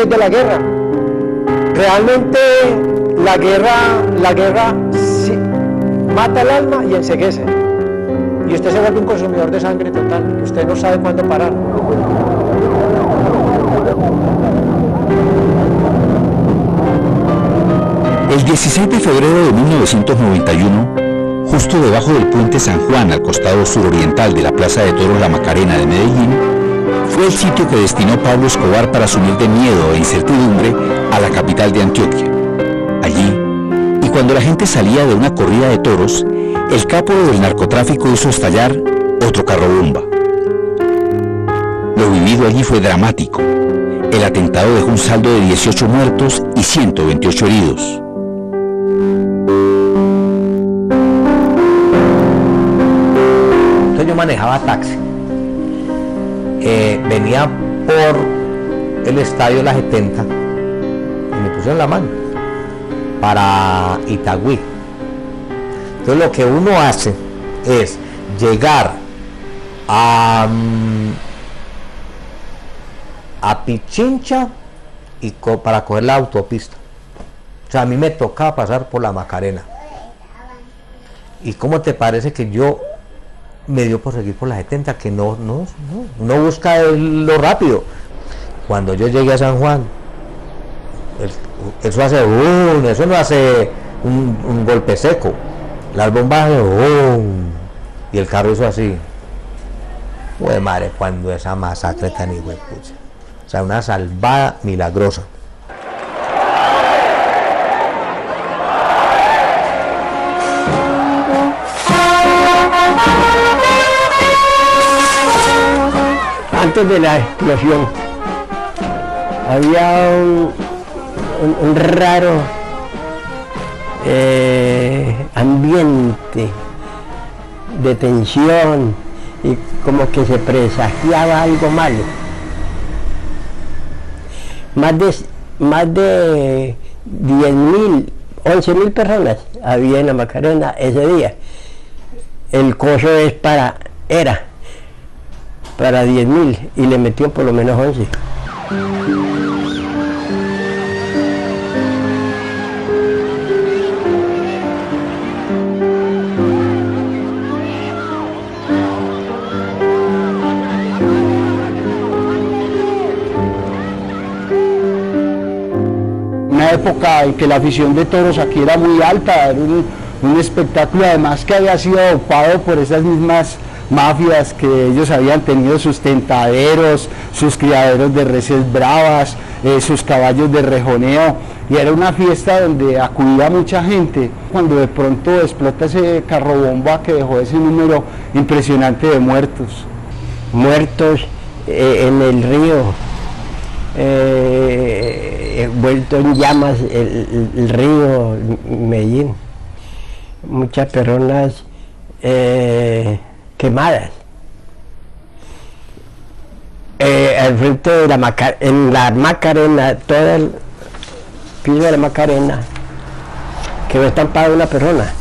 De la guerra. Realmente la guerra sí, mata el alma y enceguece. Y usted se vuelve un consumidor de sangre total, que usted no sabe cuándo parar. El 16 de febrero de 1991, justo debajo del puente San Juan, al costado suroriental de la Plaza de Toros La Macarena de Medellín, fue el sitio que destinó Pablo Escobar para sumir de miedo e incertidumbre a la capital de Antioquia. Allí, y cuando la gente salía de una corrida de toros, el capo del narcotráfico hizo estallar otro carro bomba. Lo vivido allí fue dramático. El atentado dejó un saldo de 18 muertos y 128 heridos. Entonces yo manejaba taxi. Venía por el estadio La 70 y me pusieron la mano para Itagüí. Entonces lo que uno hace es llegar a Pichincha y para coger la autopista. O sea, a mí me tocaba pasar por la Macarena. ¿Y cómo te parece que yo me dio por seguir por la 70, que no busca lo rápido? Cuando yo llegué a San Juan, eso hace eso no hace un golpe seco, las bombas y el carro hizo así. Pues madre, cuando esa masacre tan hijuepucha, o sea, una salvada milagrosa. Antes de la explosión había un raro ambiente de tensión y como que se presagiaba algo malo. Más de 10.000, 11.000 personas había en la Macarena ese día. El coso era para 10.000 y le metió por lo menos 11. Una época en que la afición de toros aquí era muy alta, era un espectáculo además que había sido adoptado por esas mismas mafias, que ellos habían tenido sus tentaderos, sus criaderos de reses bravas, sus caballos de rejoneo, y era una fiesta donde acudía mucha gente. Cuando de pronto explota ese carro bomba que dejó ese número impresionante de muertos. Muertos en el río, vuelto en llamas el río Medellín, muchas personas quemadas. Al frente de en la Macarena, todo el piso de la Macarena quedó estampada una persona.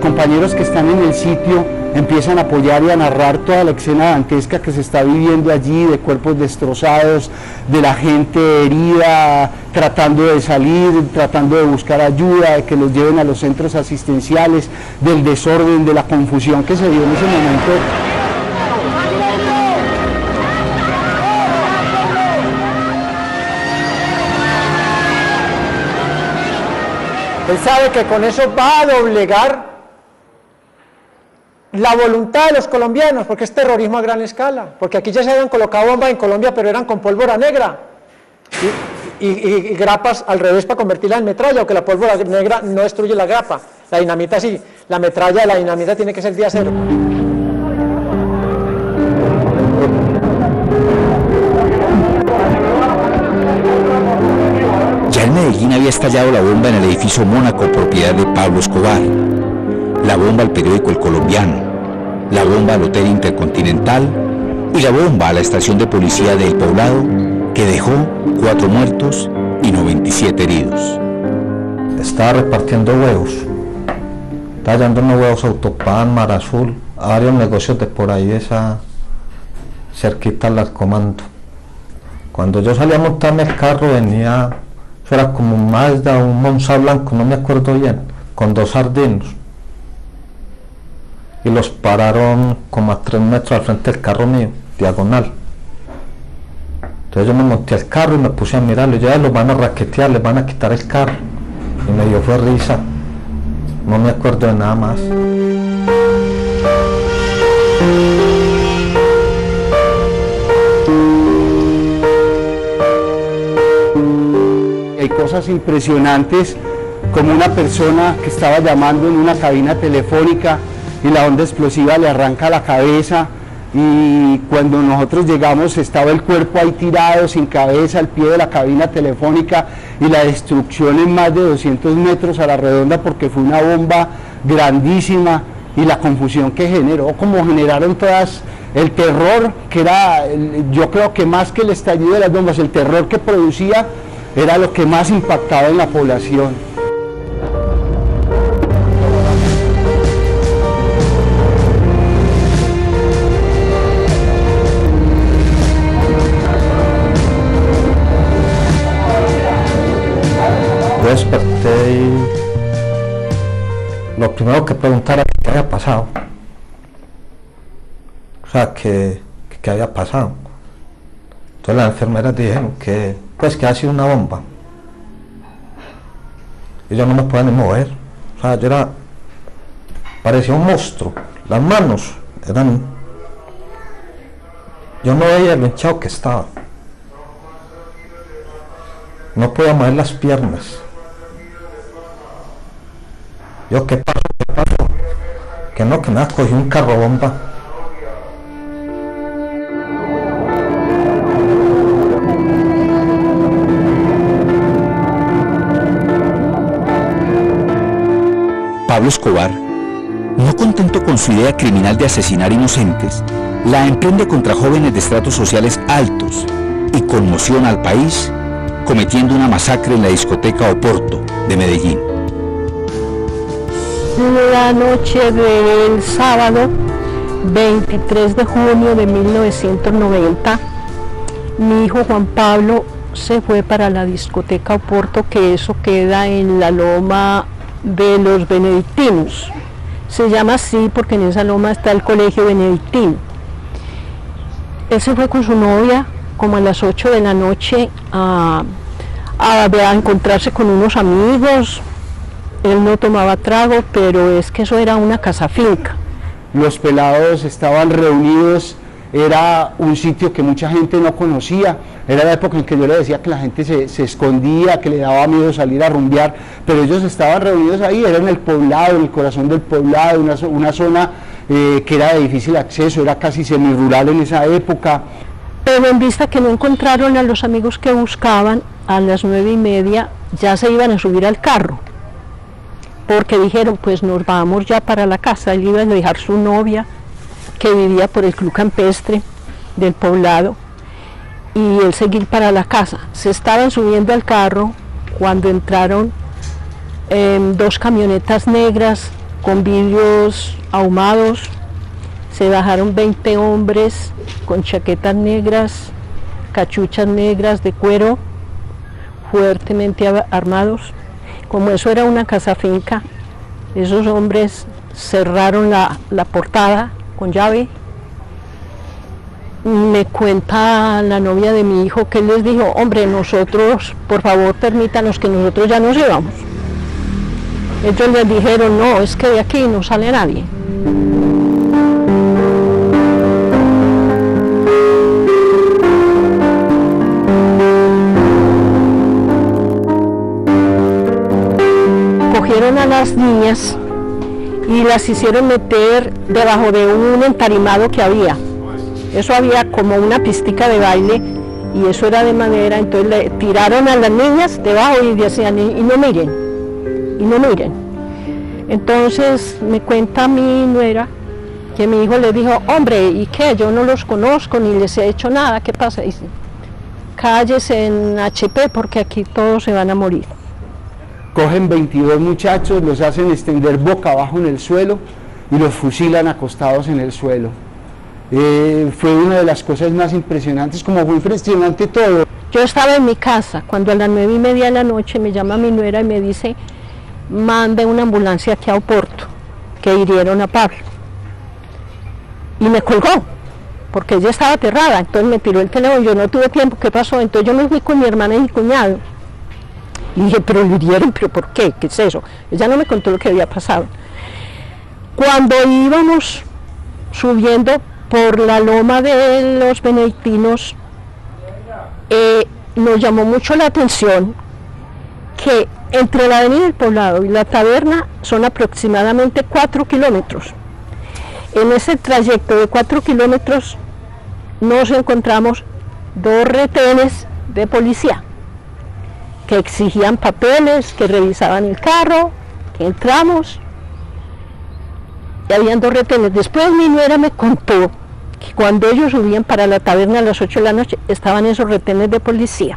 Compañeros que están en el sitio empiezan a apoyar y a narrar toda la escena dantesca que se está viviendo allí, de cuerpos destrozados, de la gente herida, tratando de salir, tratando de buscar ayuda, de que los lleven a los centros asistenciales, del desorden, de la confusión que se dio en ese momento. Él sabe que con eso va a doblegar la voluntad de los colombianos, porque es terrorismo a gran escala, porque aquí ya se habían colocado bombas en Colombia, pero eran con pólvora negra y grapas al revés para convertirla en metralla, aunque la pólvora negra no destruye la grapa, la dinamita sí, la metralla de la dinamita tiene que ser de acero. Ya en Medellín había estallado la bomba en el edificio Mónaco, propiedad de Pablo Escobar, la bomba al periódico El Colombiano, la bomba al Hotel Intercontinental y la bomba a la estación de policía de El Poblado, que dejó 4 muertos y 97 heridos. Estaba repartiendo huevos, estaba llevando unos huevos a Autopan, Mar Azul, a varios negocios de por ahí, esa cerquita al Comando. Cuando yo salí a montarme el carro venía, eso era como un Mazda, un Monza blanco, no me acuerdo bien, con 2 sardinos. Y los pararon como a 3 metros al frente del carro mío, diagonal. Entonces yo me monté al carro y me puse a mirarlo, y ya los van a raquetear, les van a quitar el carro. Y me dio fue risa, no me acuerdo de nada más. Hay cosas impresionantes, como una persona que estaba llamando en una cabina telefónica y la onda explosiva le arranca la cabeza, y cuando nosotros llegamos estaba el cuerpo ahí tirado sin cabeza al pie de la cabina telefónica, y la destrucción en más de 200 metros a la redonda porque fue una bomba grandísima, y la confusión que generó, como generaron todas, el terror que era, yo creo que más que el estallido de las bombas, el terror que producía era lo que más impactaba en la población. Desperté y lo primero que preguntara era qué había pasado, o sea, qué había pasado. Entonces las enfermeras dijeron que pues que ha sido una bomba, y yo no me podía ni mover, o sea, yo parecía un monstruo, las manos eran, yo no veía lo hinchado que estaba, no podía mover las piernas. Yo, ¿qué pasó? ¿Qué pasó? Que no, que me ha cogido un carro bomba. Pablo Escobar, no contento con su idea criminal de asesinar inocentes, la emprende contra jóvenes de estratos sociales altos y conmociona al país, cometiendo una masacre en la discoteca Oporto de Medellín. La noche del sábado 23 de junio de 1990, mi hijo Juan Pablo se fue para la discoteca Oporto, que eso queda en la loma de los benedictinos. Se llama así porque en esa loma está el colegio benedictino. Él se fue con su novia como a las 8 de la noche a encontrarse con unos amigos. Él no tomaba trago, pero es que eso era una casa finca. Los pelados estaban reunidos, era un sitio que mucha gente no conocía, era la época en que yo le decía que la gente se escondía, que le daba miedo salir a rumbear, pero ellos estaban reunidos ahí, era en el poblado, en el corazón del poblado, una zona que era de difícil acceso, era casi semirural en esa época. Pero en vista que no encontraron a los amigos que buscaban, a las 9:30 ya se iban a subir al carro, porque dijeron, pues nos vamos ya para la casa. Él iba a dejar su novia, que vivía por el club campestre del poblado, y él seguir para la casa. Se estaban subiendo al carro cuando entraron 2 camionetas negras con vidrios ahumados. Se bajaron 20 hombres con chaquetas negras, cachuchas negras de cuero, fuertemente armados. Como eso era una casa finca, esos hombres cerraron la portada con llave. Me cuenta la novia de mi hijo que él les dijo, hombre, nosotros, por favor, permítanos que nosotros ya nos íbamos. Ellos les dijeron, no, es que de aquí no sale nadie. Cogieron a las niñas y las hicieron meter debajo de un entarimado que había. Eso había como una pistica de baile y eso era de madera, entonces le tiraron a las niñas debajo y decían, y no miren, y no miren. Entonces me cuenta mi nuera que mi hijo le dijo, hombre, ¿y qué? Yo no los conozco ni les he hecho nada, ¿qué pasa? Dice, cállese en HP porque aquí todos se van a morir. Cogen 22 muchachos, los hacen extender boca abajo en el suelo y los fusilan acostados en el suelo. Fue una de las cosas más impresionantes, como fue impresionante todo. Yo estaba en mi casa cuando a las 9:30 de la noche me llama mi nuera y me dice, mande una ambulancia aquí a Oporto, que hirieron a Pablo. Y me colgó, porque ella estaba aterrada, entonces me tiró el teléfono, yo no tuve tiempo, ¿qué pasó? Entonces yo me fui con mi hermana y mi cuñado. Y dije, pero lo hirieron, ¿pero por qué? ¿Qué es eso? Ella no me contó lo que había pasado. Cuando íbamos subiendo por la loma de los benedictinos, nos llamó mucho la atención que entre la avenida del Poblado y la taberna son aproximadamente 4 kilómetros. En ese trayecto de 4 kilómetros nos encontramos 2 retenes de policía que exigían papeles, que revisaban el carro, que entramos, y habían 2 retenes. Después mi nuera me contó que cuando ellos subían para la taberna a las 8 de la noche, estaban esos retenes de policía.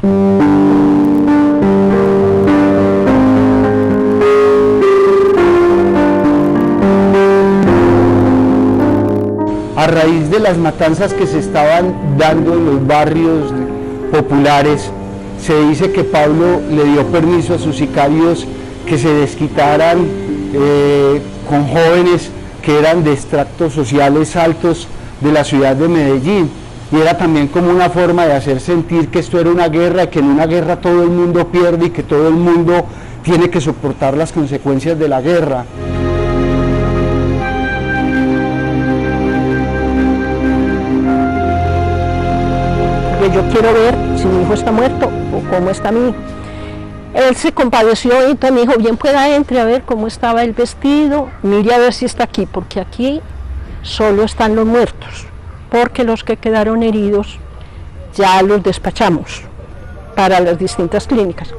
A raíz de las matanzas que se estaban dando en los barrios populares, se dice que Pablo le dio permiso a sus sicarios que se desquitaran con jóvenes que eran de estratos sociales altos de la ciudad de Medellín, y era también como una forma de hacer sentir que esto era una guerra, que en una guerra todo el mundo pierde y que todo el mundo tiene que soportar las consecuencias de la guerra. Yo quiero ver si mi hijo está muerto o cómo está mi hijo. Él se compadeció y entonces me dijo, bien pueda entre a ver cómo estaba el vestido, mire a ver si está aquí, porque aquí solo están los muertos, porque los que quedaron heridos ya los despachamos para las distintas clínicas.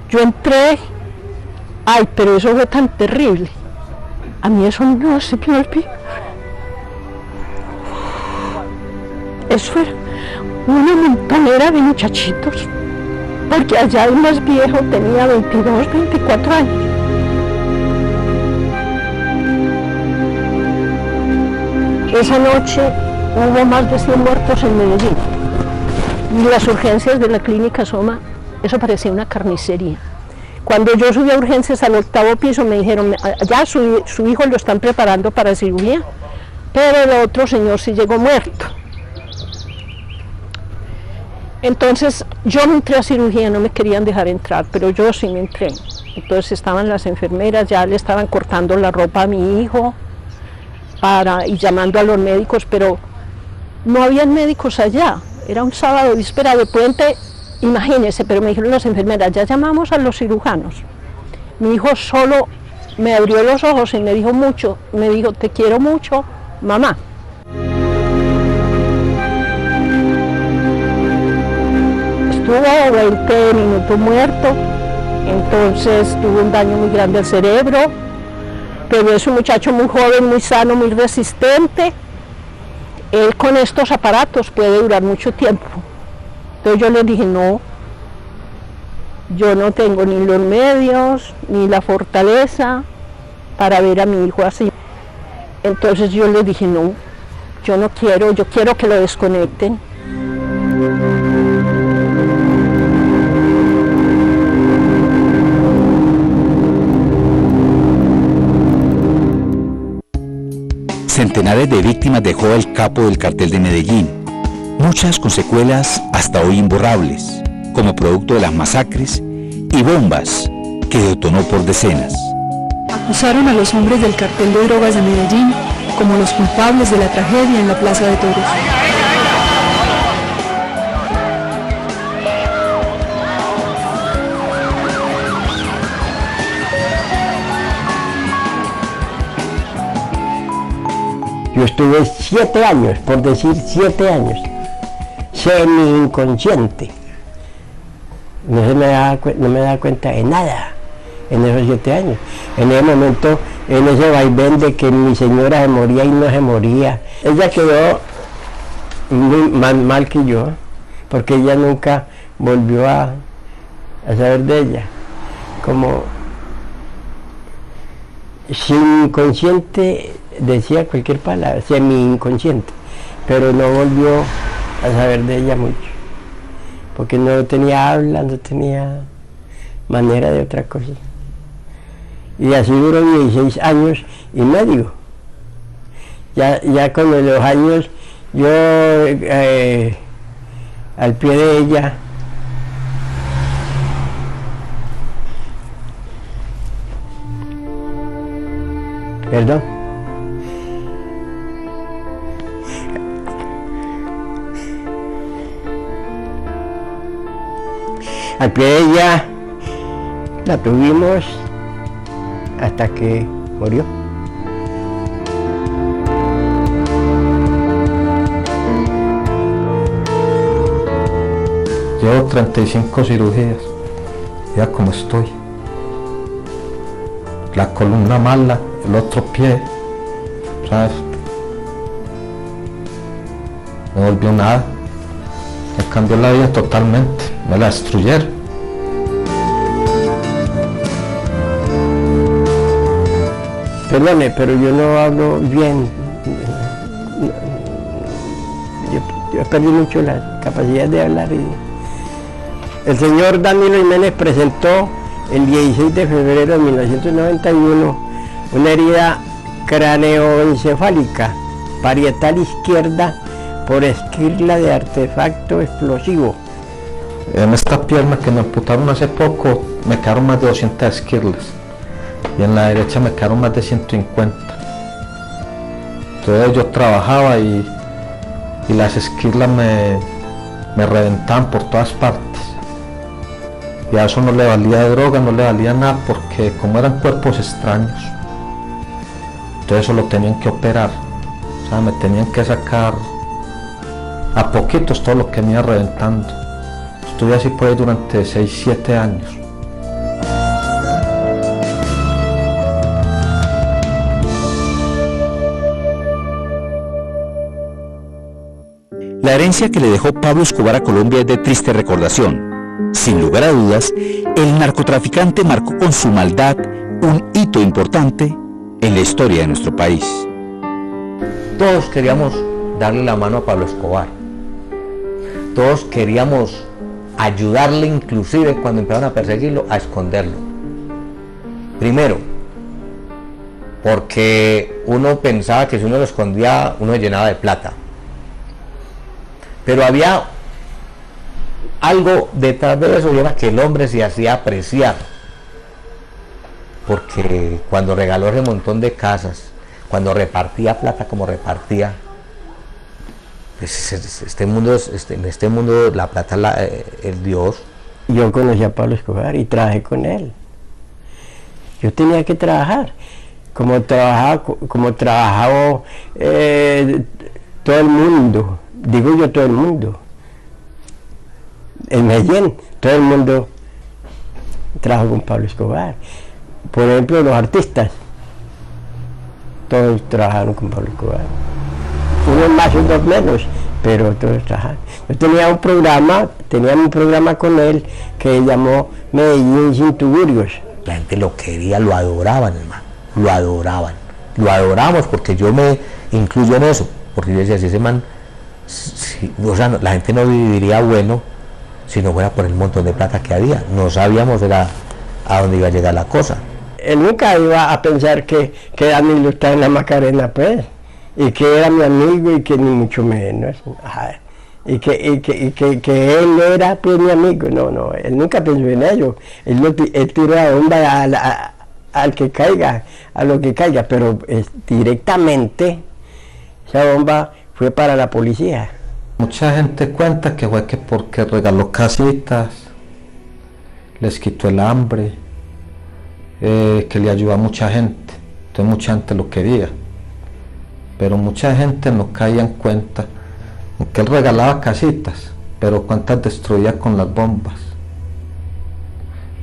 Yo entré, ay, pero eso fue tan terrible, a mí eso no se me olvida. Eso era una montonera de muchachitos, porque allá el más viejo tenía 22, 24 años. Esa noche hubo más de 100 muertos en Medellín, y las urgencias de la clínica Soma, eso parecía una carnicería. Cuando yo subí a urgencias al 8º piso me dijeron, ya su hijo lo están preparando para cirugía, pero el otro señor sí llegó muerto. Entonces yo me entré a cirugía, no me querían dejar entrar, pero yo sí me entré. Entonces estaban las enfermeras, ya le estaban cortando la ropa a mi hijo y llamando a los médicos, pero no habían médicos allá. Era un sábado, víspera de puente, imagínense, pero me dijeron las enfermeras, ya llamamos a los cirujanos. Mi hijo solo me abrió los ojos y me dijo mucho, me dijo, te quiero mucho, mamá. Estuvo 20 minutos muerto, entonces tuvo un daño muy grande al cerebro, pero es un muchacho muy joven, muy sano, muy resistente. Él con estos aparatos puede durar mucho tiempo. Entonces yo le dije, no, yo no tengo ni los medios, ni la fortaleza para ver a mi hijo así. Entonces yo le dije, no, yo no quiero, yo quiero que lo desconecten. Centenares de víctimas dejó el capo del cartel de Medellín, muchas con secuelas hasta hoy imborrables, como producto de las masacres y bombas que detonó por decenas. Acusaron a los hombres del cartel de drogas de Medellín como los culpables de la tragedia en la Plaza de Toros. Yo estuve 7 años, por decir 7 años, semi-inconsciente. No me daba cuenta de nada en esos 7 años. En ese momento, en ese vaivén de que mi señora se moría y no se moría, ella quedó muy más mal que yo, porque ella nunca volvió a saber de ella. Como semi-inconsciente, decía cualquier palabra, semi-inconsciente, pero no volvió a saber de ella mucho, porque no tenía habla, no tenía manera de otra cosa. Y así duró 16 años y medio. Ya con los años, yo al pie de ella, perdón, al pie de ella la tuvimos hasta que murió. Llevo 35 cirugías, ya como estoy. La columna mala, el otro pie, ¿sabes? No volvió nada, me cambió la vida totalmente, me la destruyeron. Perdone, pero yo no hablo bien. Yo perdí mucho la capacidad de hablar. El señor Danilo Jiménez presentó el 16 de febrero de 1991 una herida craneoencefálica parietal izquierda por esquirla de artefacto explosivo. En esta pierna que me amputaron hace poco me quedaron más de 200 esquirlas y en la derecha me quedaron más de 150. Entonces yo trabajaba y las esquirlas me reventaban por todas partes. Y a eso no le valía de droga, no le valía nada, porque como eran cuerpos extraños, entonces eso lo tenían que operar. O sea, me tenían que sacar a poquitos todo lo que me iba reventando. Estuve así por ahí durante 6-7 años. La herencia que le dejó Pablo Escobar a Colombia es de triste recordación. Sin lugar a dudas, el narcotraficante marcó con su maldad un hito importante en la historia de nuestro país. Todos queríamos darle la mano a Pablo Escobar. Todos queríamos ayudarle, inclusive cuando empezaron a perseguirlo, a esconderlo. Primero, porque uno pensaba que si uno lo escondía, uno se llenaba de plata. Pero había algo detrás de eso, y era que el hombre se hacía apreciar, porque cuando regaló ese montón de casas, cuando repartía plata como repartía, pues en este mundo la plata es el Dios. Yo conocí a Pablo Escobar y trabajé con él. Yo tenía que trabajar, como trabajaba todo el mundo, digo yo todo el mundo. En Medellín, todo el mundo trabajó con Pablo Escobar. Por ejemplo, los artistas, todos trabajaron con Pablo Escobar. Unos más, otros menos, pero todos trabajaron. Yo tenía un programa con él que llamó Medellín sin tugurios. La gente lo quería, lo adoraban, hermano, lo adoraban. Lo adoramos, porque yo me incluyo en eso, porque yo decía, si ese man, o sea, la gente no viviría bueno si no fuera por el montón de plata que había. No sabíamos a dónde iba a llegar la cosa. Él nunca iba a pensar que Danilo estaba en la Macarena, pues, y que era mi amigo y que ni mucho menos. Ajá. y que él era pues mi amigo. No, él nunca pensó en ello. Él tiró la bomba al que caiga, a lo que caiga, pero directamente esa bomba fue para la policía. Mucha gente cuenta que fue que porque regaló casitas, les quitó el hambre, que le ayudó a mucha gente, entonces mucha gente lo quería, pero mucha gente no caía en cuenta que él regalaba casitas, pero cuántas destruía con las bombas.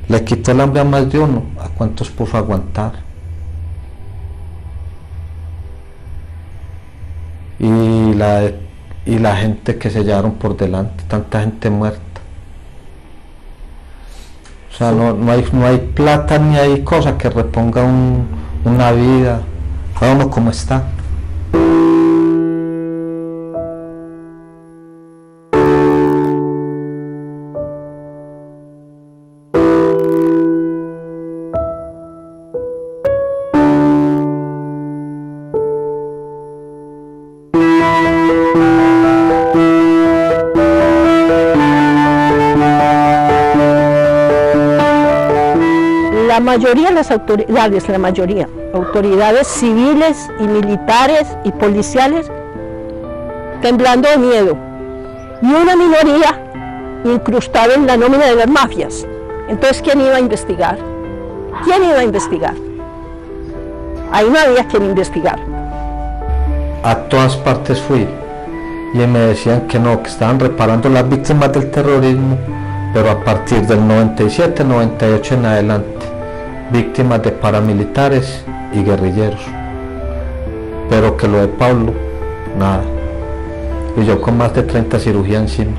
Le quitó el hambre a más de uno, ¿a cuántos pudo aguantar? Y la gente que se llevaron por delante, tanta gente muerta. O sea, no hay plata ni hay cosa que reponga una vida, a uno como está. La mayoría de las autoridades, autoridades civiles y militares y policiales, temblando de miedo, y una minoría incrustada en la nómina de las mafias. Entonces, ¿quién iba a investigar? ¿Quién iba a investigar? Ahí no había quien investigar. A todas partes fui y me decían que no, que estaban reparando las víctimas del terrorismo, pero a partir del 97, 98 en adelante, víctimas de paramilitares y guerrilleros, pero que lo de Pablo, nada, y yo con más de 30 cirugías encima.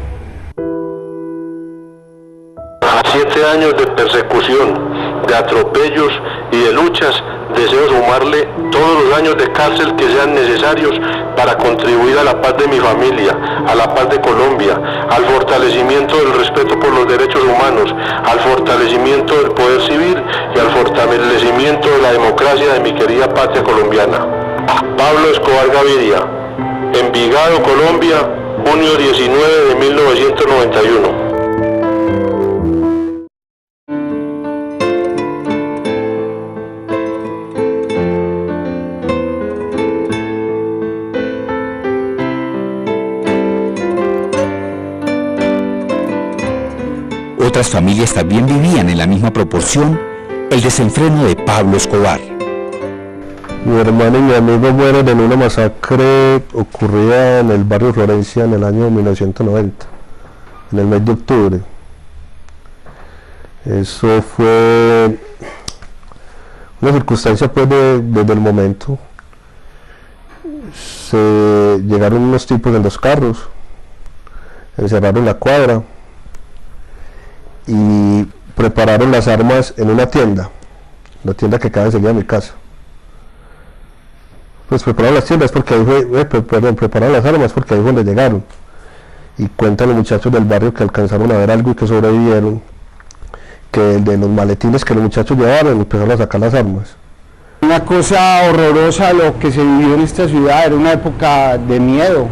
7 años de persecución, de atropellos y de luchas, deseo sumarle todos los años de cárcel que sean necesarios para contribuir a la paz de mi familia, a la paz de Colombia, al fortalecimiento del respeto por los derechos humanos, al fortalecimiento del poder civil y al fortalecimiento de la democracia de mi querida patria colombiana. Pablo Escobar Gaviria, Envigado, Colombia, junio 19 de 1991. Otras familias también vivían en la misma proporción el desenfreno de Pablo Escobar. Mi hermano y mi amigo mueren en una masacre ocurrida en el barrio Florencia en el año 1990, en el mes de octubre. Eso fue una circunstancia pues desde el momento. Llegaron unos tipos en los carros, encerraron la cuadra y prepararon las armas en una tienda, la tienda que queda enseguida de mi casa. Pues prepararon las tiendas porque ahí prepararon las armas porque ahí fue donde llegaron. Y cuentan los muchachos del barrio que alcanzaron a ver algo y que sobrevivieron, que de los maletines que los muchachos llevaron empezaron a sacar las armas. Una cosa horrorosa lo que se vivió en esta ciudad, era una época de miedo.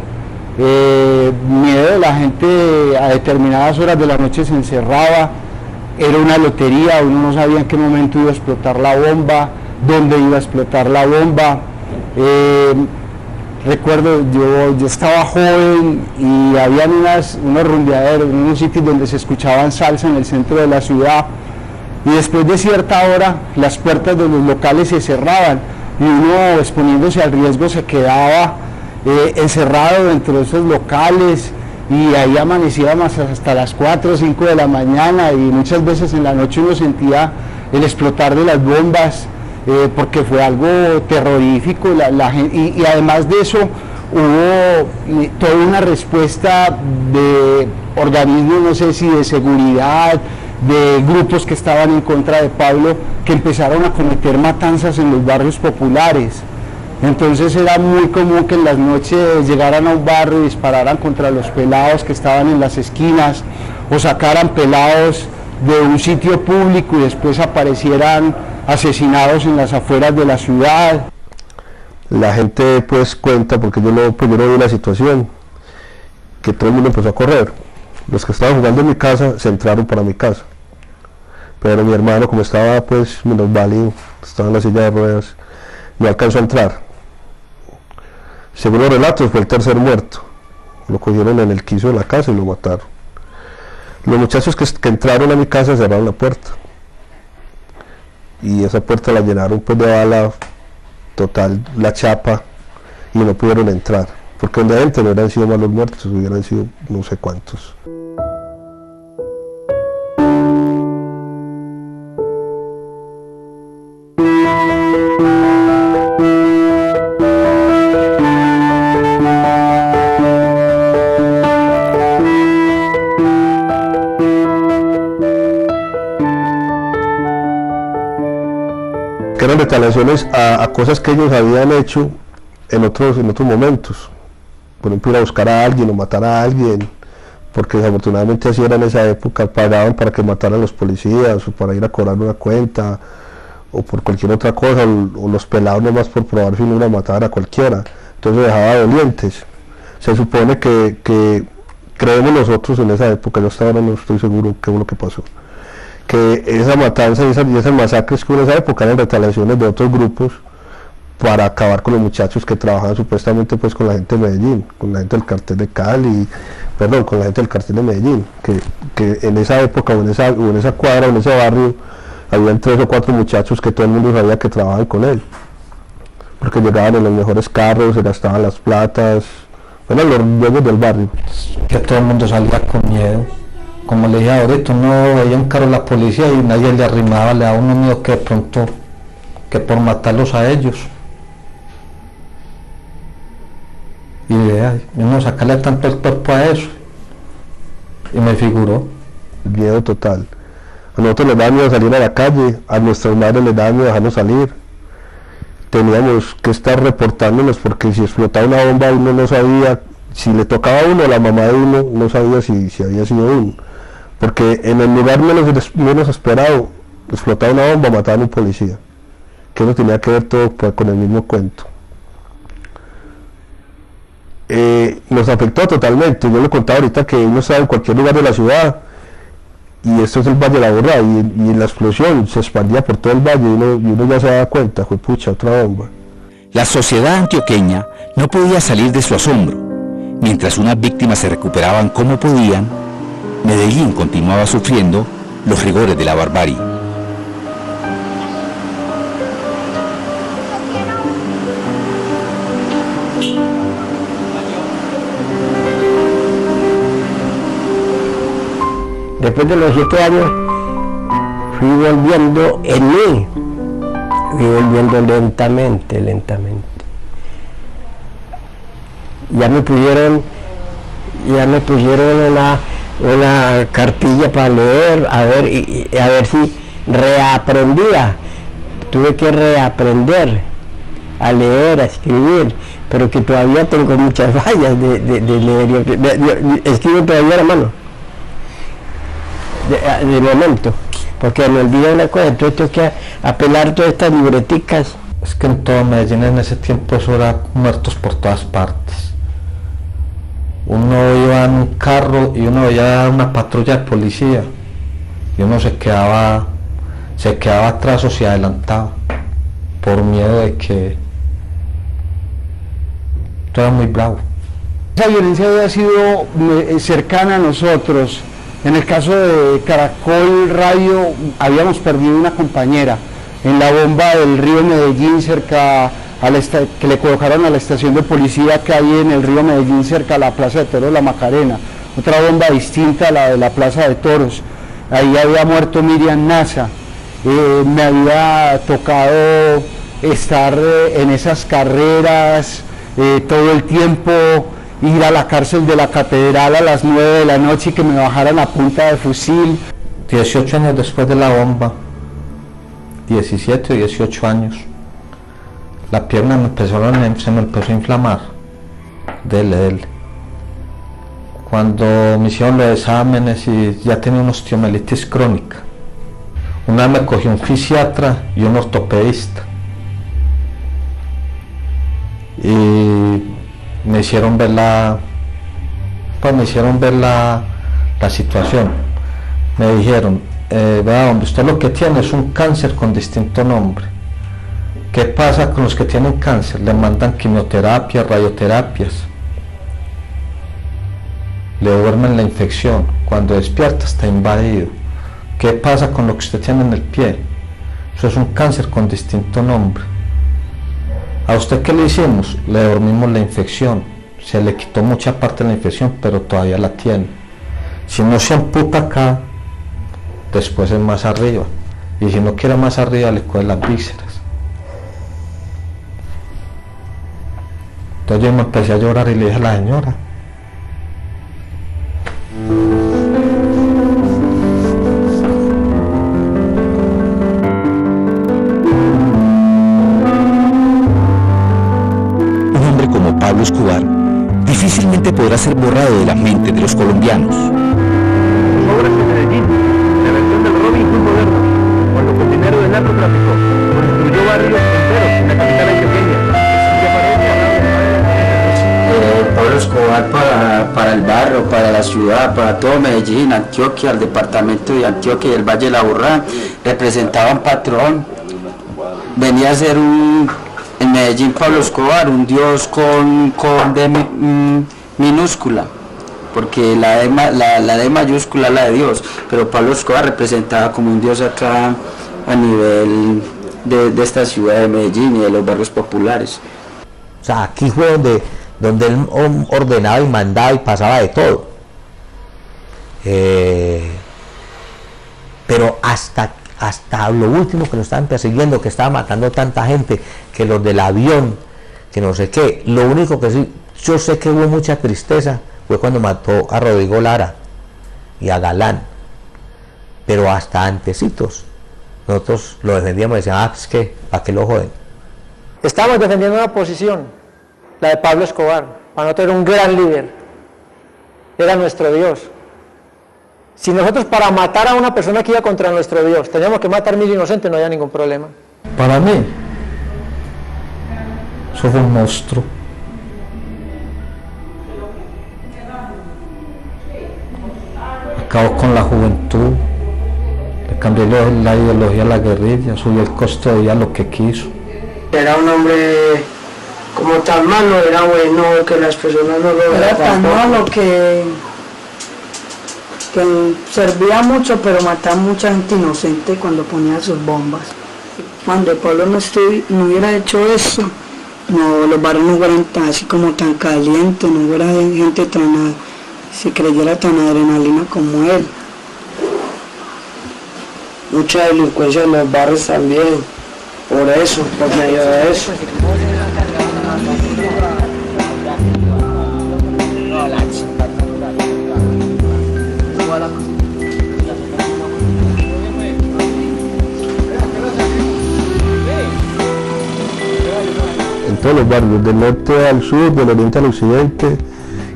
Miedo, la gente a determinadas horas de la noche se encerraba, era una lotería, uno no sabía en qué momento iba a explotar la bomba, dónde iba a explotar la bomba. Recuerdo, yo estaba joven y habían unos rumbeaderos, unos sitios donde se escuchaban salsa en el centro de la ciudad, y después de cierta hora las puertas de los locales se cerraban y uno, exponiéndose al riesgo, se quedaba encerrado dentro de esos locales, y ahí amanecíamos hasta las 4 o 5 de la mañana, y muchas veces en la noche uno sentía el explotar de las bombas, porque fue algo terrorífico, y además de eso hubo toda una respuesta de organismos, no sé si de seguridad, de grupos que estaban en contra de Pablo, que empezaron a cometer matanzas en los barrios populares. Entonces era muy común que en las noches llegaran a un barrio y dispararan contra los pelados que estaban en las esquinas, o sacaran pelados de un sitio público y después aparecieran asesinados en las afueras de la ciudad. La gente pues cuenta, porque yo no vi la situación, que todo el mundo empezó a correr. Los que estaban jugando en mi casa se entraron para mi casa, pero mi hermano, como estaba pues minusválido, estaba en la silla de ruedas, no alcanzó a entrar. Según los relatos, fue el tercer muerto. Lo cogieron en el quicio de la casa y lo mataron. Los muchachos que entraron a mi casa cerraron la puerta, y esa puerta la llenaron pues de bala total, la chapa, y no pudieron entrar, porque donde adentro no hubieran sido malos muertos, hubieran sido no sé cuántos. Que eran retaliaciones a cosas que ellos habían hecho en otros momentos. Por ejemplo, ir a buscar a alguien o matar a alguien, porque desafortunadamente así era en esa época, pagaban para que mataran a los policías o para ir a cobrar una cuenta o por cualquier otra cosa, o los pelados nomás por probar si no iban a matar a cualquiera, entonces dejaba dolientes. Se supone que creemos nosotros en esa época, yo hasta ahora no estoy seguro qué fue lo que pasó, que esa matanza y esas masacres que hubo en esa época eran retaliaciones de otros grupos para acabar con los muchachos que trabajaban supuestamente pues con la gente de Medellín, con la gente del cartel de Cali, perdón, con la gente del cartel de Medellín, que en esa época o en esa cuadra o en ese barrio habían 3 o 4 muchachos que todo el mundo sabía que trabajaban con él, porque llegaban en los mejores carros, se gastaban las platas, bueno, los dueños del barrio. Que todo el mundo salía con miedo. Como le dije ahorita, uno veía un carro de la policía y nadie le arrimaba, le daba uno miedo que de pronto, que por matarlos a ellos. Y uno sacarle tanto el cuerpo a eso. Y me figuró. Miedo total. A nosotros les daba miedo salir a la calle, a nuestras madres les daba miedo dejarnos salir. Teníamos que estar reportándonos porque si explotaba una bomba uno no sabía, si le tocaba a uno, la mamá de uno no sabía si había sido uno. Porque en el lugar menos esperado, explotaba una bomba, mataban a un policía. Que uno tenía que ver todo pues, con el mismo cuento. Nos afectó totalmente. Yo le contaba ahorita que uno estaba en cualquier lugar de la ciudad, y esto es el Valle de la Borra, y la explosión se expandía por todo el valle, y uno ya se daba cuenta, fue pucha, otra bomba. La sociedad antioqueña no podía salir de su asombro. Mientras unas víctimas se recuperaban como podían, Medellín continuaba sufriendo los rigores de la barbarie. Después de los 7 años fui volviendo en mí, fui volviendo lentamente. Ya me pusieron una cartilla para leer, a ver si reaprendía. Tuve que reaprender a leer, a escribir, pero que todavía tengo muchas fallas de leer. Escribo todavía a la mano. De momento, porque me olvidé una cosa, entonces tengo que apelar todas estas libreticas. Es que en todo Medellín en ese tiempo eso era muertos por todas partes. Uno iba en un carro y uno veía una patrulla de policía y uno se quedaba atrás o se adelantaba por miedo de que todo era muy bravo. Esa violencia había sido cercana a nosotros. En el caso de Caracol Radio habíamos perdido una compañera en la bomba del río Medellín, cerca que le colocaron a la estación de policía que hay en el río Medellín, cerca a la Plaza de Toros La Macarena. Otra bomba distinta a la de la Plaza de Toros. Ahí había muerto Miriam Nasa. Me había tocado estar en esas carreras todo el tiempo, ir a la cárcel de la Catedral a las 9 de la noche y que me bajaran a punta de fusil. 18 años después de la bomba, 17 o 18 años, la pierna se me empezó a inflamar, dele. Cuando me hicieron los exámenes y ya tenía una osteomielitis crónica, una vez me cogió un fisiatra y un ortopedista, y me hicieron ver la pues me hicieron ver la situación. Me dijeron, vea hombre, usted lo que tiene es un cáncer con distinto nombre. ¿Qué pasa con los que tienen cáncer? Le mandan quimioterapias, radioterapias. Le duermen la infección. Cuando despierta está invadido. ¿Qué pasa con lo que usted tiene en el pie? Eso es un cáncer con distinto nombre. ¿A usted qué le hicimos? Le dormimos la infección. Se le quitó mucha parte de la infección, pero todavía la tiene. Si no se amputa acá, después es más arriba. Y si no quiere más arriba, le coge las vísceras. Entonces yo me empecé a llorar y le dije a la señora: un hombre como Pablo Escobar difícilmente podrá ser borrado de la mente de los colombianos. Obras de Medellín, la versión del Robin Hood moderno, cuando con dinero del narcotráfico construyó barrios enteros en la capital antioqueña. Pablo Escobar para el barrio, para la ciudad, para todo Medellín, Antioquia, el departamento de Antioquia y el Valle de la Aburrá, representaba un patrón. Venía a ser en Medellín Pablo Escobar, un dios con D minúscula, porque la D mayúscula es la de Dios, pero Pablo Escobar representaba como un dios acá a nivel de esta ciudad de Medellín y de los barrios populares. O sea, aquí fue donde él ordenaba y mandaba y pasaba de todo. Pero hasta lo último, que lo estaban persiguiendo, que estaba matando tanta gente, que los del avión, que no sé qué. Lo único que sí, yo sé que hubo mucha tristeza fue cuando mató a Rodrigo Lara y a Galán, pero hasta antecitos nosotros lo defendíamos y decíamos: es que, ¿para qué lo joden? Estamos defendiendo una posición, la de Pablo Escobar. Para nosotros era un gran líder, era nuestro Dios. Si nosotros, para matar a una persona que iba contra nuestro Dios, teníamos que matar 1000 inocentes, no había ningún problema. Para mí, eso fue un monstruo. Acabó con la juventud, le cambió la ideología a la guerrilla, subió el costo de vida lo que quiso. Era un hombre como tan malo, era bueno, que las personas no lo era tan malo que servía mucho, pero mataba mucha gente inocente cuando ponía sus bombas. Cuando Pablo no hubiera hecho eso, no, los barrios no fueran así como tan calientes, no hubiera gente tan, si creyera tan adrenalina como él. Mucha delincuencia en los barrios también, por eso, por medio de eso. En todos los barrios, del norte al sur, del oriente al occidente,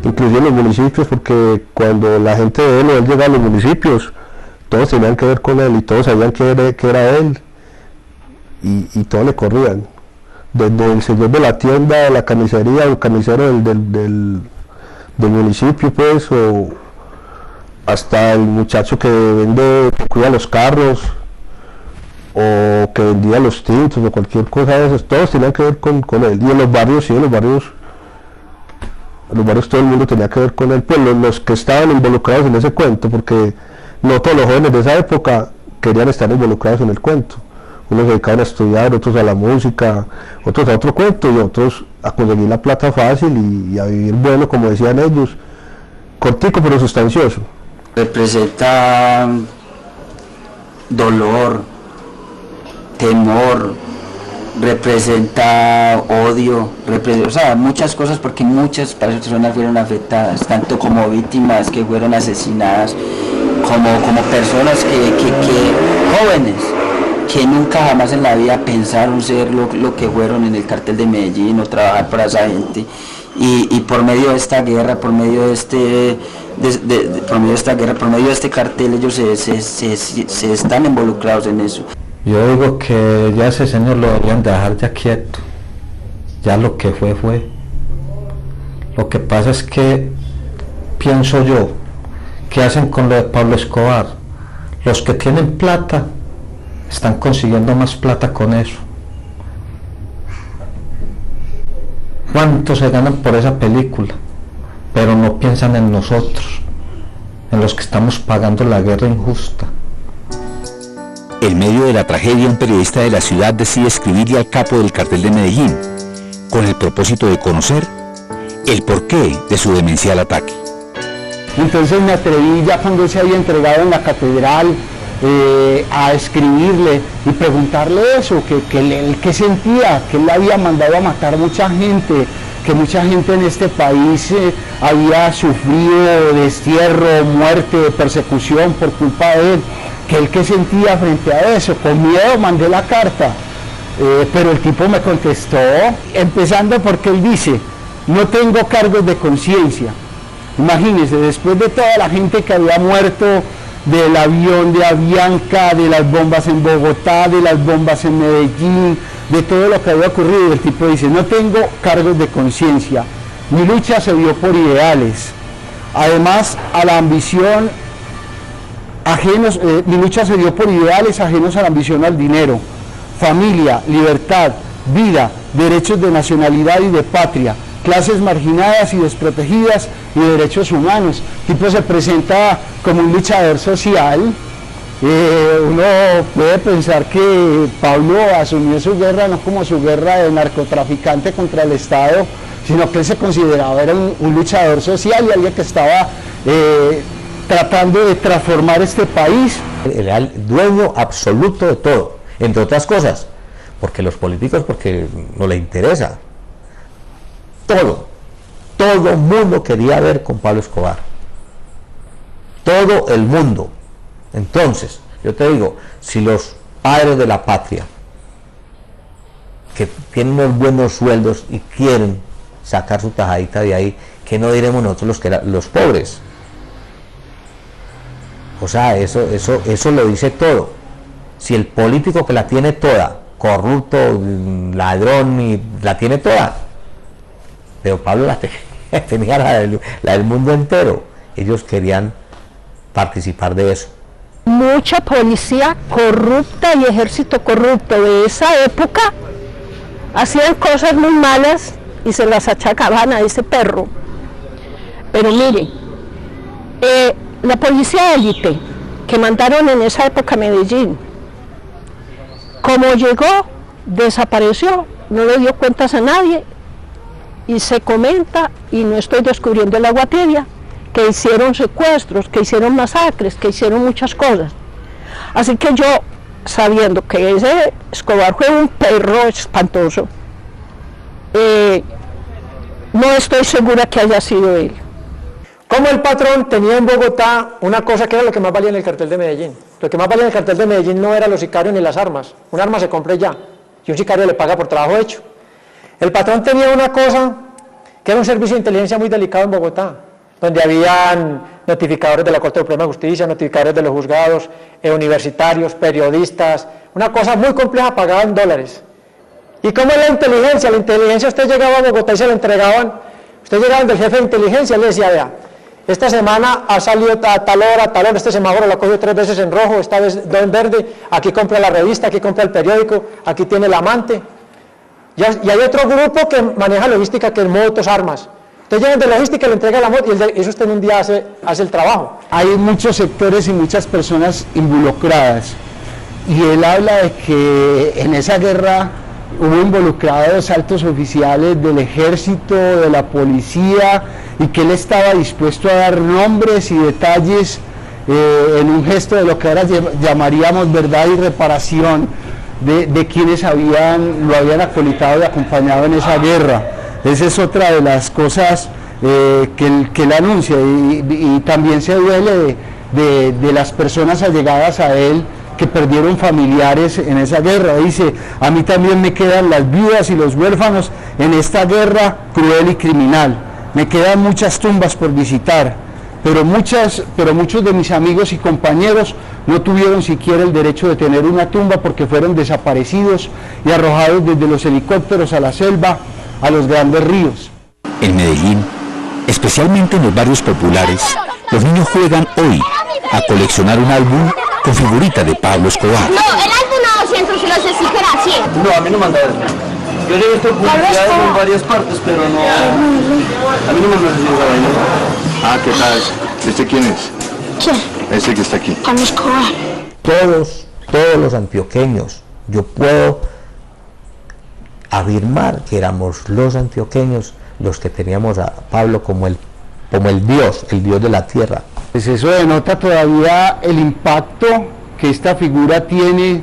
inclusive en los municipios, porque cuando la gente de él llegaba a los municipios, todos tenían que ver con él y todos sabían que era él, y todos le corrían, desde el señor de la tienda, de la carnicería, el carnicero del municipio, pues, o hasta el muchacho que cuida los carros, o que vendía los tintos, o cualquier cosa de esas, todos tenían que ver con él. Y en los barrios, sí, en los barrios todo el mundo tenía que ver con él, pues los que estaban involucrados en ese cuento, porque no todos los jóvenes de esa época querían estar involucrados en el cuento. Unos se dedicaban a estudiar, otros a la música, otros a otro cuento, y otros a conseguir la plata fácil y a vivir bueno, como decían ellos, cortico pero sustancioso. Representa dolor, temor, representa odio, o sea, muchas cosas, porque muchas personas fueron afectadas, tanto como víctimas que fueron asesinadas, como personas jóvenes, que nunca jamás en la vida pensaron ser lo que fueron en el cartel de Medellín o trabajar para esa gente, y por medio de esta guerra, por medio de este cartel, ellos se están involucrados en eso. Yo digo que ya ese señor lo deberían dejar ya quieto, ya lo que fue. Lo que pasa es que pienso yo, que hacen con lo de Pablo Escobar. Los que tienen plata están consiguiendo más plata con eso. ¿Cuánto se ganan por esa película? Pero no piensan en nosotros, en los que estamos pagando la guerra injusta. En medio de la tragedia, un periodista de la ciudad decide escribirle al capo del cartel de Medellín, con el propósito de conocer el porqué de su demencial ataque. Entonces me atreví, ya cuando él se había entregado en la catedral, a escribirle y preguntarle eso, que sentía, que él le había mandado a matar mucha gente, que mucha gente en este país había sufrido destierro, muerte, persecución por culpa de él, que él que sentía frente a eso. Con miedo mandé la carta, pero el tipo me contestó, empezando porque él dice: no tengo cargos de conciencia. Imagínense, después de toda la gente que había muerto, del avión de Avianca, de las bombas en Bogotá, de las bombas en Medellín, de todo lo que había ocurrido, el tipo dice: no tengo cargos de conciencia, mi lucha se dio por ideales, además a la ambición ajenos, mi lucha se dio por ideales ajenos a la ambición al dinero, familia, libertad, vida, derechos de nacionalidad y de patria, clases marginadas y desprotegidas y derechos humanos. El tipo se presenta como un luchador social. Uno puede pensar que Pablo asumió su guerra no como su guerra de narcotraficante contra el Estado, sino que él se consideraba era un luchador social y alguien que estaba tratando de transformar este país. Era el dueño absoluto de todo, entre otras cosas, porque los políticos, porque no les interesa. Todo el mundo quería ver con Pablo Escobar. Todo el mundo. Entonces, yo te digo, si los padres de la patria, que tienen unos buenos sueldos y quieren sacar su tajadita de ahí, ¿qué no diremos nosotros los pobres? O sea, eso lo dice todo. Si el político que la tiene toda, corrupto, ladrón, y la tiene toda, pero Pablo tenía la del mundo entero. Ellos querían participar de eso. Mucha policía corrupta y ejército corrupto de esa época hacían cosas muy malas y se las achacaban a ese perro. Pero mire, la policía élite que mandaron en esa época a Medellín, como llegó, desapareció, no le dio cuentas a nadie, y se comenta, y no estoy descubriendo el agua tibia, que hicieron secuestros, que hicieron masacres, que hicieron muchas cosas. Así que yo, sabiendo que ese Escobar fue un perro espantoso, no estoy segura que haya sido él. Como el patrón tenía en Bogotá una cosa que era lo que más valía en el cartel de Medellín. Lo que más valía en el cartel de Medellín no eran los sicarios ni las armas. Un arma se compra ya, y un sicario le paga por trabajo hecho. El patrón tenía una cosa que era un servicio de inteligencia muy delicado en Bogotá, donde habían notificadores de la Corte Suprema de Justicia, notificadores de los juzgados, universitarios, periodistas, una cosa muy compleja pagada en dólares. ¿Y cómo es la inteligencia? La inteligencia, usted llegaba a Bogotá y se la entregaban, usted llegaba del jefe de inteligencia, él le decía: vea, esta semana ha salido a tal hora, este semáforo lo ha cogido 3 veces en rojo, esta vez 2 en verde, aquí compra la revista, aquí compra el periódico, aquí tiene el amante. Y hay otro grupo que maneja logística, que es motos, armas. Usted llega de logística, le entrega la moto y eso usted en un día hace el trabajo. Hay muchos sectores y muchas personas involucradas, y él habla de que en esa guerra hubo involucrados altos oficiales del ejército, de la policía, y que él estaba dispuesto a dar nombres y detalles en un gesto de lo que ahora llamaríamos verdad y reparación de quienes lo habían acolitado y acompañado en esa guerra. Esa es otra de las cosas que él anuncia, y también se duele de las personas allegadas a él que perdieron familiares en esa guerra. Dice: a mí también me quedan las viudas y los huérfanos en esta guerra cruel y criminal. Me quedan muchas tumbas por visitar, pero muchos de mis amigos y compañeros no tuvieron siquiera el derecho de tener una tumba porque fueron desaparecidos y arrojados desde los helicópteros a la selva, a los grandes ríos. En Medellín, Especialmente en los barrios populares, los niños juegan hoy a coleccionar un álbum con figuritas de Pablo Escobar. No, el álbum no, siempre se lo sé si fuera así. No, a mí no me han dado eso. Yo he visto publicidades en varias partes, pero no. A mí no me han recibido esa vaina. Ah, ¿qué tal? ¿Este quién es? ¿Qué? Este que está aquí. Pablo Escobar. Todos los antioqueños, yo puedo afirmar que éramos los antioqueños los que teníamos a Pablo como el Dios de la tierra. Pues eso denota todavía el impacto que esta figura tiene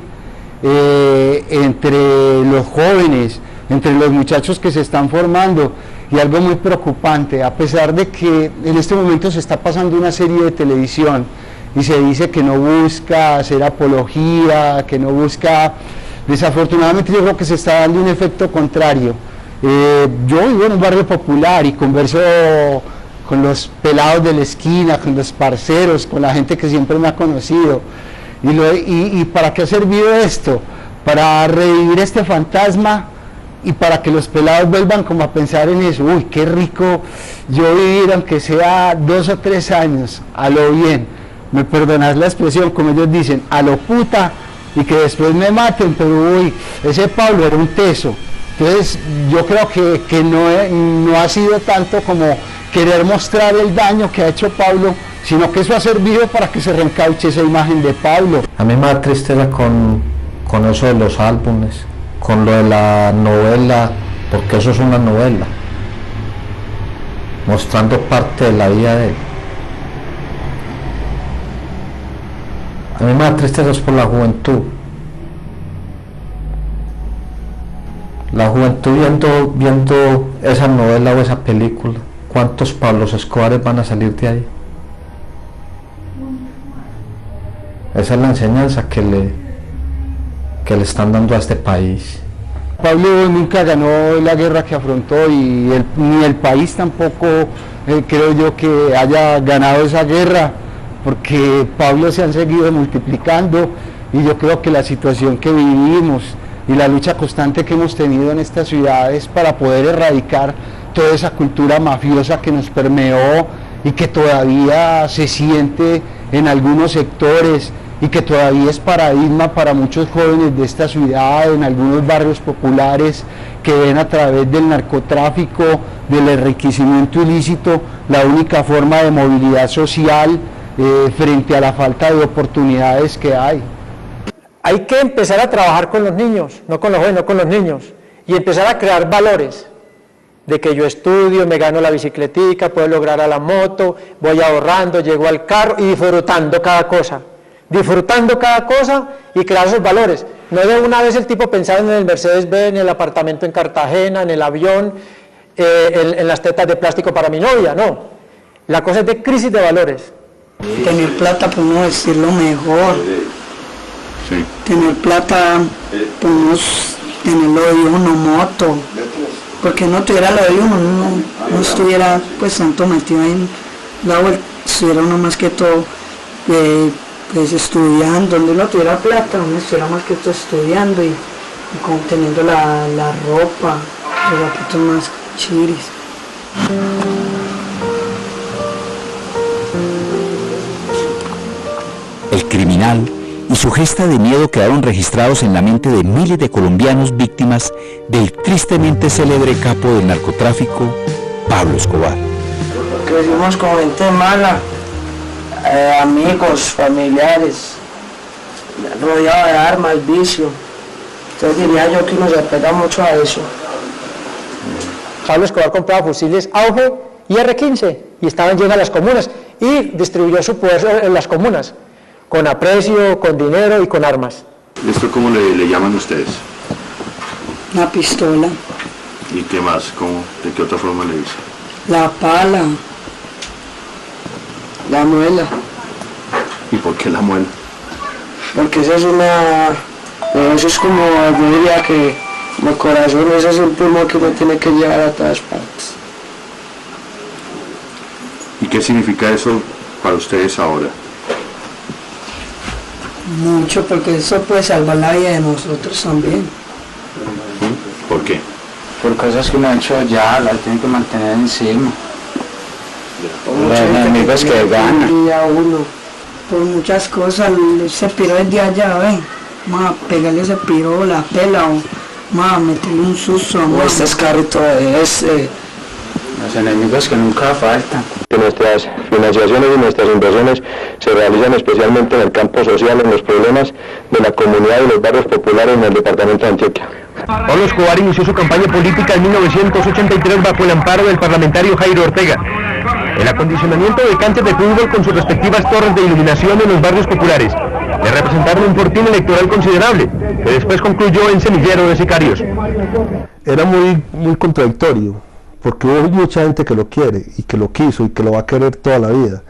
entre los jóvenes, entre los muchachos que se están formando, y algo muy preocupante, a pesar de que en este momento se está pasando una serie de televisión y se dice que no busca hacer apología, que no busca, desafortunadamente yo creo que se está dando un efecto contrario. Yo vivo en un barrio popular y converso con los pelados de la esquina, con los parceros, con la gente que siempre me ha conocido. ¿Y para qué ha servido esto? Para revivir este fantasma y para que los pelados vuelvan como a pensar en eso. Uy, qué rico yo vivir, aunque sea 2 o 3 años, a lo bien. Me perdonás la expresión, como ellos dicen, a lo puta, y que después me maten, pero uy, ese Pablo era un teso. Entonces yo creo que no ha sido tanto como querer mostrar el daño que ha hecho Pablo, sino que eso ha servido para que se reencauche esa imagen de Pablo. A mí me da tristeza con eso de los álbumes, con lo de la novela, porque eso es una novela, mostrando parte de la vida de él. A mí me da tristeza por la juventud. La juventud viendo esa novela o esa película, ¿cuántos Pablos Escobares van a salir de ahí? Esa es la enseñanza que le están dando a este país. Pablo nunca ganó la guerra que afrontó y ni el país tampoco creo yo que haya ganado esa guerra, porque Pablo se han seguido multiplicando y yo creo que la situación que vivimos y la lucha constante que hemos tenido en estas ciudades para poder erradicar toda esa cultura mafiosa que nos permeó y que todavía se siente en algunos sectores y que todavía es paradigma para muchos jóvenes de esta ciudad, en algunos barrios populares que ven a través del narcotráfico, del enriquecimiento ilícito, la única forma de movilidad social frente a la falta de oportunidades que hay. Hay que empezar a trabajar con los niños, no con los jóvenes, no con los niños, y empezar a crear valores, de que yo estudio, me gano la bicicletica, puedo lograr a la moto, voy ahorrando, llego al carro y disfrutando cada cosa y crear esos valores. No de una vez el tipo pensar en el Mercedes-Benz, en el apartamento en Cartagena, en el avión, en las tetas de plástico para mi novia, no. La cosa es de crisis de valores. Tener plata por no decirlo mejor. Sí. Tener plata, pues tenerlo de uno, moto, porque no tuviera lo de uno, no estuviera pues tanto metido en la vuelta, estuviera uno más que todo pues estudiando, donde no tuviera plata, uno estuviera más que todo estudiando y como teniendo la ropa, los zapatos más chiris. El criminal y su gesta de miedo quedaron registrados en la mente de miles de colombianos víctimas del tristemente célebre capo del narcotráfico, Pablo Escobar. Crecimos con gente mala, amigos, familiares, rodeado de armas, vicio. Entonces diría yo que nos apega mucho a eso. Pablo Escobar compraba fusiles Auge y R-15 y estaban llenas las comunas y distribuyó su poder en las comunas, con aprecio, con dinero y con armas. ¿Esto cómo le llaman ustedes? Una pistola. ¿Y qué más? ¿De qué otra forma le dicen? La pala. La muela. ¿Y por qué la muela? Porque esa es eso es como, yo diría que como corazón, ese es el pulmón que uno tiene que llevar a todas partes. ¿Y qué significa eso para ustedes ahora? Mucho, porque eso puede salvar la vida de nosotros también. ¿Por qué? Por cosas que uno ha hecho ya, las tiene que mantener encima. Los enemigos que ganan. Y a uno, por muchas cosas, ese piro desde allá, ¿ven? Vamos a pegarle ese piro, la pela, o vamos a meterle un susto. O este escarrito ese. Los enemigos que nunca faltan. Que nuestras financiaciones y nuestras inversiones se realizan especialmente en el campo social, en los problemas de la comunidad y los barrios populares en el departamento de Antioquia. Pablo Escobar inició su campaña política en 1983 bajo el amparo del parlamentario Jairo Ortega. El acondicionamiento de canchas de fútbol con sus respectivas torres de iluminación en los barrios populares le representaron un fortín electoral considerable, que después concluyó en semillero de sicarios. Era muy contradictorio, porque hubo mucha gente que lo quiere y que lo quiso y que lo va a querer toda la vida,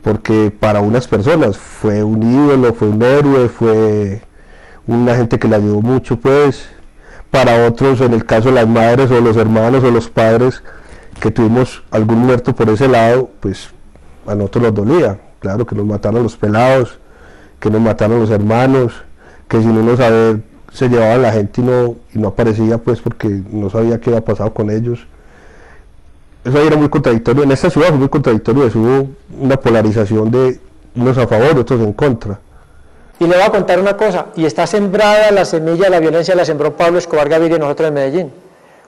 porque para unas personas fue un ídolo, fue un héroe, fue una gente que le ayudó mucho, pues para otros, en el caso de las madres o los hermanos o los padres que tuvimos algún muerto por ese lado, pues a nosotros nos dolía, claro, que nos mataron los pelados, que nos mataron los hermanos, que sin uno saber se llevaba la gente y no aparecía, pues porque no sabía qué había pasado con ellos. Eso ahí era muy contradictorio, en esta ciudad fue muy contradictorio, hubo una polarización de unos a favor, otros en contra. Y le voy a contar una cosa, y está sembrada la semilla de la violencia, la sembró Pablo Escobar Gaviria y nosotros en Medellín.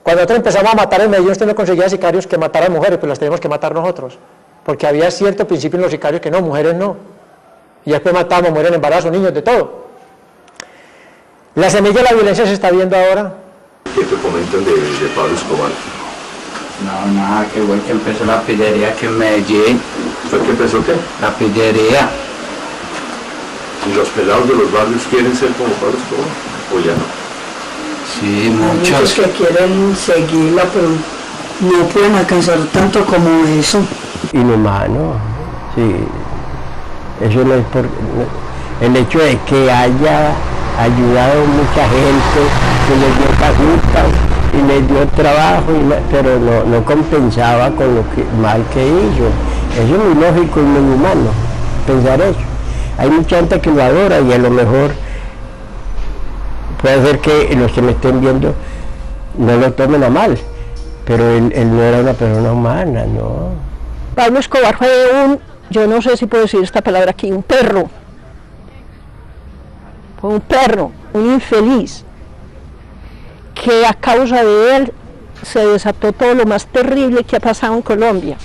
Cuando nosotros empezamos a matar en Medellín, usted no conseguía sicarios que mataran mujeres, pues las tenemos que matar nosotros, porque había cierto principio en los sicarios que no, mujeres no. Y después matamos, mueren embarazos, niños, de todo. La semilla de la violencia se está viendo ahora. ¿Qué te comentan de Pablo Escobar? No, nada, que igual que empezó la pillería aquí en Medellín. ¿Fue que empezó qué? La pillería. ¿Y los pelados de los barrios quieren ser como Pablo Escobar o ya no? Sí, muchos que quieren seguirla, pero no pueden alcanzar tanto como eso. Inhumano, sí. Eso no es por... El hecho de que haya ayudado mucha gente, que les dio casitas y les dio trabajo, pero no compensaba con lo mal que hizo. Eso es muy lógico y muy humano, pensar eso. Hay mucha gente que lo adora y a lo mejor puede ser que los que me estén viendo no lo tomen a mal, pero él no era una persona humana, ¿no? Pablo Escobar fue yo no sé si puedo decir esta palabra aquí, un perro. Fue un perro, un infeliz, que a causa de él se desató todo lo más terrible que ha pasado en Colombia.